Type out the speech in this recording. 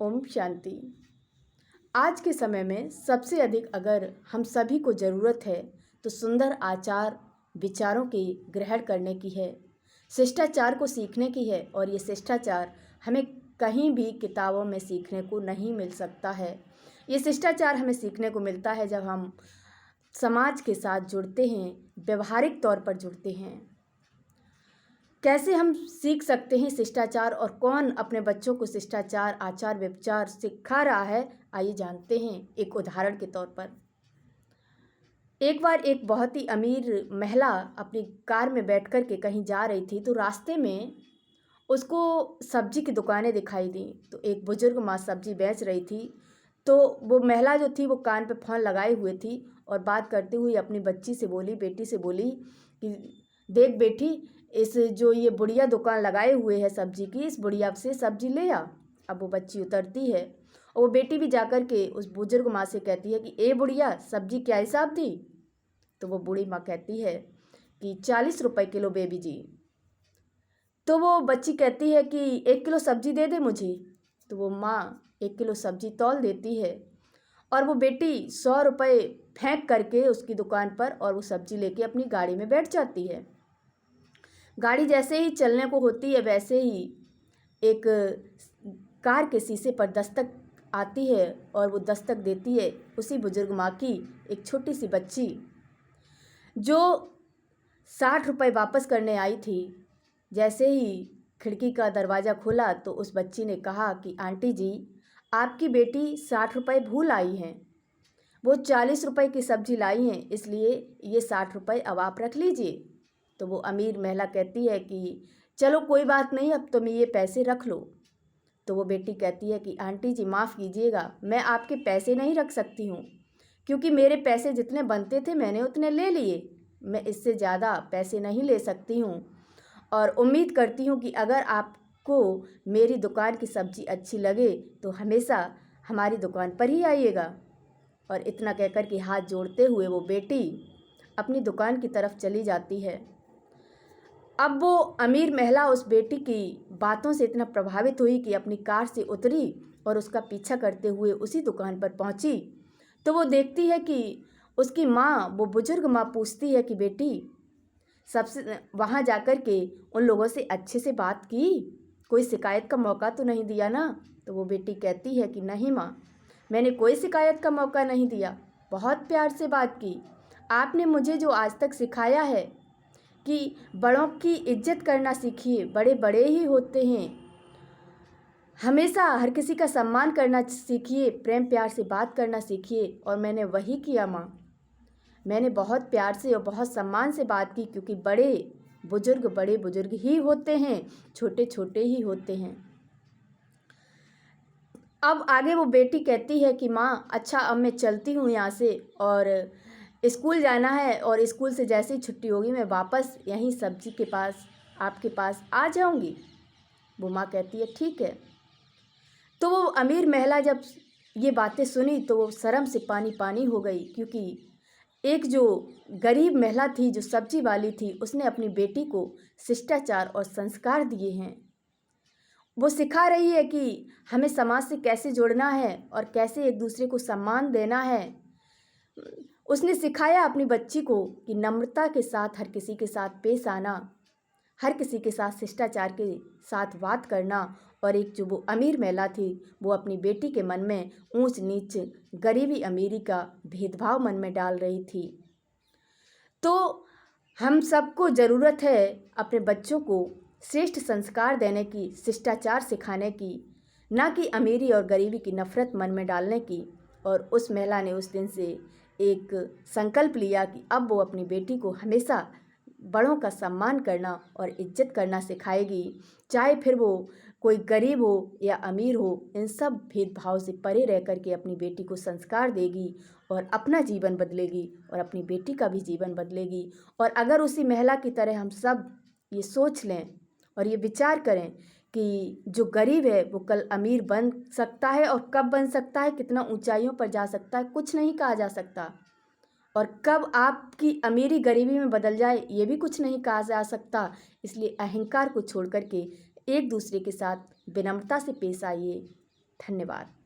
ओम शांति। आज के समय में सबसे अधिक अगर हम सभी को ज़रूरत है तो सुंदर आचार विचारों की ग्रहण करने की है, शिष्टाचार को सीखने की है। और ये शिष्टाचार हमें कहीं भी किताबों में सीखने को नहीं मिल सकता है। ये शिष्टाचार हमें सीखने को मिलता है जब हम समाज के साथ जुड़ते हैं, व्यवहारिक तौर पर जुड़ते हैं। कैसे हम सीख सकते हैं शिष्टाचार और कौन अपने बच्चों को शिष्टाचार आचार विचार सिखा रहा है, आइए जानते हैं एक उदाहरण के तौर पर। एक बार एक बहुत ही अमीर महिला अपनी कार में बैठकर के कहीं जा रही थी, तो रास्ते में उसको सब्जी की दुकानें दिखाई दी। तो एक बुजुर्ग माँ सब्जी बेच रही थी, तो वो महिला जो थी वो कान पे फ़ोन लगाए हुए थी और बात करते हुए अपनी बच्ची से बोली, बेटी से बोली कि देख बेटी, इस जो ये बुढ़िया दुकान लगाए हुए है सब्जी की, इस बुढ़िया से सब्जी ले आ। अब वो बच्ची उतरती है और वो बेटी भी जाकर के उस बुजुर्ग माँ से कहती है कि ए बुढ़िया, सब्जी क्या हिसाब थी? तो वो बूढ़ी माँ कहती है कि 40 रुपये किलो बेबी जी। तो वो बच्ची कहती है कि 1 किलो सब्जी दे दे मुझे। तो वो माँ 1 किलो सब्जी तौल देती है और वो बेटी 100 रुपये फेंक करके उसकी दुकान पर और वो सब्जी लेके अपनी गाड़ी में बैठ जाती है। गाड़ी जैसे ही चलने को होती है वैसे ही एक कार के शीशे पर दस्तक आती है और वो दस्तक देती है उसी बुजुर्ग माँ की एक छोटी सी बच्ची, जो 60 रुपये वापस करने आई थी। जैसे ही खिड़की का दरवाज़ा खोला तो उस बच्ची ने कहा कि आंटी जी, आपकी बेटी 60 रुपये भूल आई हैं, वो 40 रुपये की सब्ज़ी लाई हैं, इसलिए ये 60 रुपये अब आप रख लीजिए। तो वो अमीर महिला कहती है कि चलो कोई बात नहीं, अब तुम ये पैसे रख लो। तो वो बेटी कहती है कि आंटी जी माफ़ कीजिएगा, मैं आपके पैसे नहीं रख सकती हूँ, क्योंकि मेरे पैसे जितने बनते थे मैंने उतने ले लिए, मैं इससे ज़्यादा पैसे नहीं ले सकती हूँ। और उम्मीद करती हूँ कि अगर आपको मेरी दुकान की सब्ज़ी अच्छी लगे तो हमेशा हमारी दुकान पर ही आइएगा। और इतना कहकर के हाथ जोड़ते हुए वो बेटी अपनी दुकान की तरफ चली जाती है। अब वो अमीर महिला उस बेटी की बातों से इतना प्रभावित हुई कि अपनी कार से उतरी और उसका पीछा करते हुए उसी दुकान पर पहुंची। तो वो देखती है कि उसकी माँ, वो बुजुर्ग माँ पूछती है कि बेटी, सबसे वहाँ जाकर के उन लोगों से अच्छे से बात की, कोई शिकायत का मौका तो नहीं दिया ना? तो वो बेटी कहती है कि नहीं माँ, मैंने कोई शिकायत का मौका नहीं दिया, बहुत प्यार से बात की। आपने मुझे जो आज तक सिखाया है कि बड़ों की इज्जत करना सीखिए, बड़े बड़े ही होते हैं, हमेशा हर किसी का सम्मान करना सीखिए, प्रेम प्यार से बात करना सीखिए। और मैंने वही किया माँ, मैंने बहुत प्यार से और बहुत सम्मान से बात की, क्योंकि बड़े बुजुर्ग ही होते हैं, छोटे छोटे ही होते हैं। अब आगे वो बेटी कहती है कि माँ अच्छा, अब मैं चलती हूँ यहाँ से और स्कूल जाना है, और स्कूल से जैसे ही छुट्टी होगी मैं वापस यहीं सब्जी के पास आपके पास आ जाऊँगी। वो माँ कहती है ठीक है। तो वो अमीर महिला जब ये बातें सुनी तो वो शर्म से पानी पानी हो गई, क्योंकि एक जो गरीब महिला थी, जो सब्जी वाली थी, उसने अपनी बेटी को शिष्टाचार और संस्कार दिए हैं। वो सिखा रही है कि हमें समाज से कैसे जुड़ना है और कैसे एक दूसरे को सम्मान देना है। उसने सिखाया अपनी बच्ची को कि नम्रता के साथ हर किसी के साथ पेश आना, हर किसी के साथ शिष्टाचार के साथ बात करना। और एक जो वो अमीर महिला थी, वो अपनी बेटी के मन में ऊंच नीच, गरीबी अमीरी का भेदभाव मन में डाल रही थी। तो हम सबको ज़रूरत है अपने बच्चों को श्रेष्ठ संस्कार देने की, शिष्टाचार सिखाने की, ना कि अमीरी और गरीबी की नफ़रत मन में डालने की। और उस महिला ने उस दिन से एक संकल्प लिया कि अब वो अपनी बेटी को हमेशा बड़ों का सम्मान करना और इज्जत करना सिखाएगी, चाहे फिर वो कोई गरीब हो या अमीर हो, इन सब भेदभाव से परे रह कर के अपनी बेटी को संस्कार देगी और अपना जीवन बदलेगी और अपनी बेटी का भी जीवन बदलेगी। और अगर उसी महिला की तरह हम सब ये सोच लें और ये विचार करें कि जो गरीब है वो कल अमीर बन सकता है, और कब बन सकता है, कितना ऊंचाइयों पर जा सकता है, कुछ नहीं कहा जा सकता। और कब आपकी अमीरी गरीबी में बदल जाए, ये भी कुछ नहीं कहा जा सकता। इसलिए अहंकार को छोड़ कर के एक दूसरे के साथ विनम्रता से पेश आइए, धन्यवाद।